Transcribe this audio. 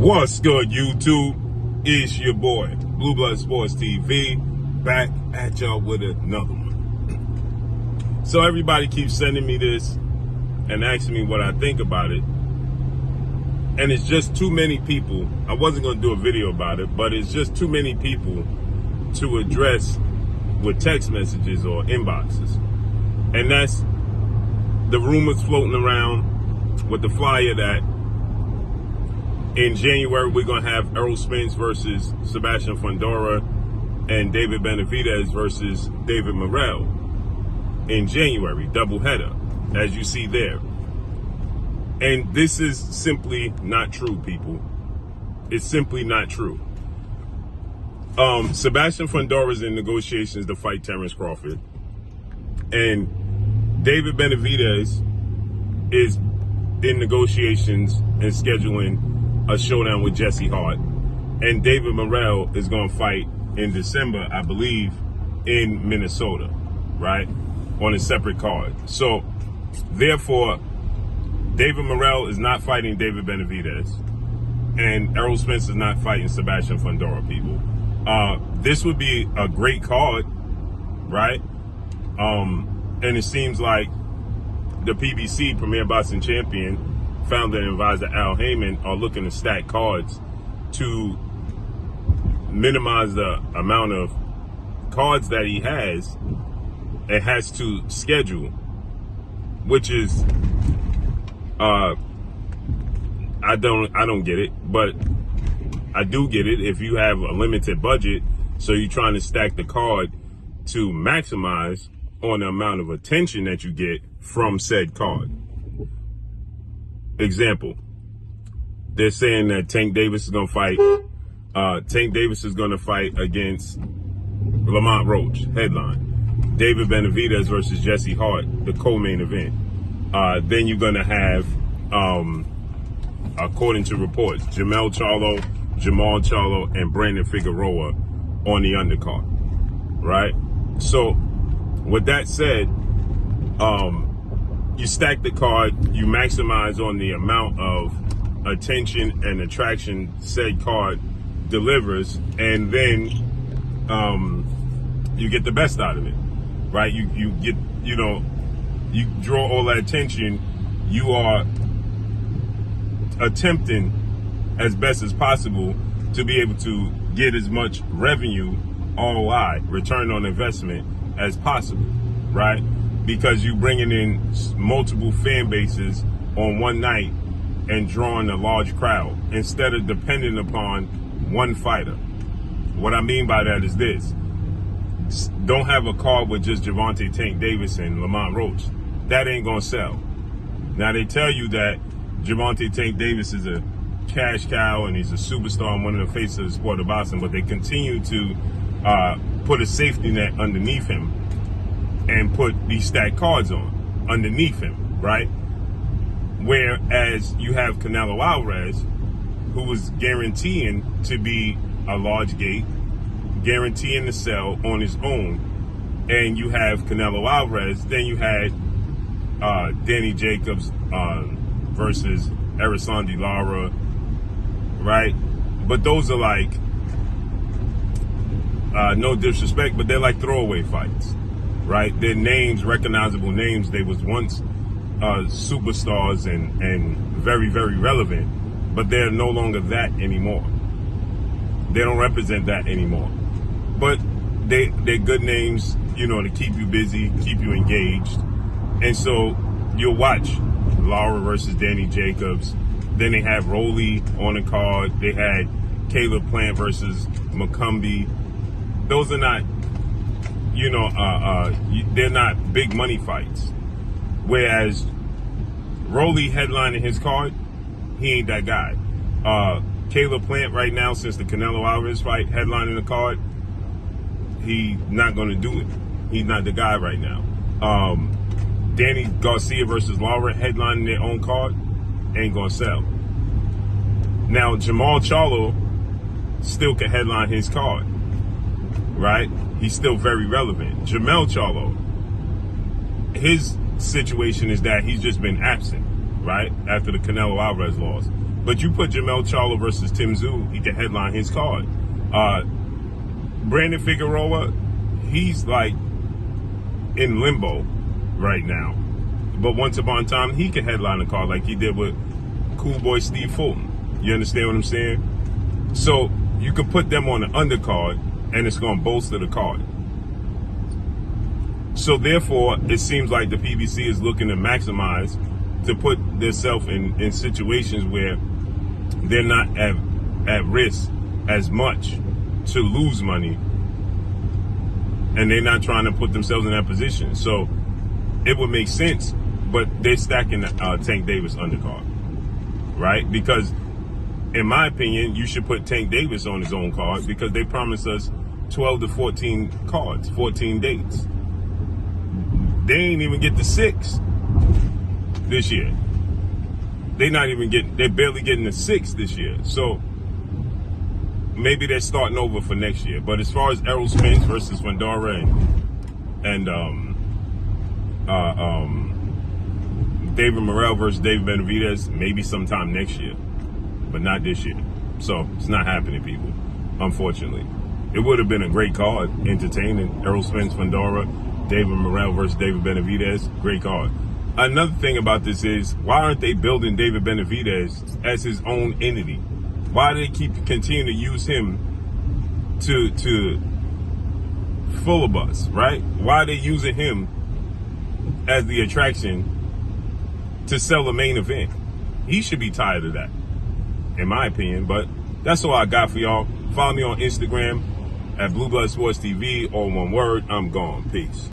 What's good, YouTube? It's your boy, Blue Blood Sports TV, back at y'all with another one. So everybody keeps sending me this and asking me what I think about it. And it's just too many people. I wasn't going to do a video about it, but it's just too many people to address with text messages or inboxes. And that's the rumors floating around with the flyer that in January, we're going to have Errol Spence versus Sebastian Fundora and David Benavidez versus David Morrell in January, doubleheader, as you see there. And this is simply not true, people. It's simply not true. Sebastian Fundora is in negotiations to fight Terrence Crawford. And David Benavidez is in negotiations and scheduling a showdown with Jesse Hart. And David Morrell is going to fight in December, I believe, in Minnesota, right? On a separate card. So, therefore, David Morrell is not fighting David Benavidez. And Errol Spence is not fighting Sebastian Fundora, people. This would be a great card, right? And it seems like the PBC, Premier Boxing Champion, founder and advisor Al Heyman, are looking to stack cards to minimize the amount of cards that he has and has to schedule, which is I don't get it, but I do get it if you have a limited budget, so you're trying to stack the card to maximize on the amount of attention that you get from said card. Example, they're saying that Tank Davis is going to fight. Tank Davis is going to fight against Lamont Roach, headline. David Benavidez versus Jesse Hart, the co-main event. Then you're going to have, according to reports, Jamal Charlo, and Brandon Figueroa on the undercard, right? So, with that said, you stack the card, you maximize on the amount of attention and attraction said card delivers, and then you get the best out of it, right? You get, you draw all that attention. You are attempting as best as possible to be able to get as much revenue, ROI, return on investment, as possible, right? Because you bringing in multiple fan bases on one night and drawing a large crowd instead of depending upon one fighter. What I mean by that is this. Don't have a card with just Gervonta Tank Davis and Lamont Roach. That ain't gonna sell. Now they tell you that Gervonta Tank Davis is a cash cow and he's a superstar and one of the faces of the sport of boxing, but they continue to put a safety net underneath him and put these stacked cards on underneath him, right? Whereas you have Canelo Alvarez, who was guaranteeing to be a large gate, guaranteeing to sell on his own. And you have Canelo Alvarez, then you had Danny Jacobs versus Errol Lara, right? But those are like, no disrespect, but they're like throwaway fights. Right, they're names, recognizable names. They was once superstars and very, very relevant, but they're no longer that anymore. They don't represent that anymore. But they're good names, to keep you busy, keep you engaged. And so you'll watch Lara versus Danny Jacobs. Then they have Rolly on the card. They had Caleb Plant versus McCumbee. Those are not, they're not big money fights. Whereas Rolly headlining his card, he ain't that guy. Caleb Plant right now, since the Canelo Alvarez fight, headlining the card, he's not going to do it. He's not the guy right now. Danny Garcia versus Lara headlining their own card, ain't going to sell. Now, Jamal Charlo still can headline his card, right? He's still very relevant. Jamal Charlo, his situation is that he's just been absent, right? After the Canelo Alvarez loss. But you put Jamel Charlo versus Tim Tszyu, he can headline his card. Brandon Figueroa, he's like in limbo right now. But once upon a time, he can headline a card like he did with Cool Boy Steve Fulton. You understand what I'm saying? So you can put them on the undercard, and it's going to bolster the card. So therefore, it seems like the PBC is looking to maximize, to put themselves in situations where they're not at risk as much to lose money, and they're not trying to put themselves in that position. So it would make sense, but they're stacking Tank Davis undercard, right? Because in my opinion, you should put Tank Davis on his own card, because they promised us 12 to 14 cards, 14 dates. They ain't even get to 6 this year. They're barely getting to 6 this year. So maybe they're starting over for next year. But as far as Errol Spence versus Fundora and David Morrell versus David Benavidez, maybe sometime next year, but not this year. So it's not happening, people, unfortunately. It would have been a great card, entertaining. Errol Spence, Fundora, David Morrell versus David Benavidez, great card. Another thing about this is, why aren't they building David Benavidez as his own entity? Why do they continue to use him to filibust, right? Why are they using him as the attraction to sell the main event? He should be tired of that, in my opinion. But that's all I got for y'all. Follow me on Instagram at Blue Blood Sports TV, all one word. I'm gone. Peace.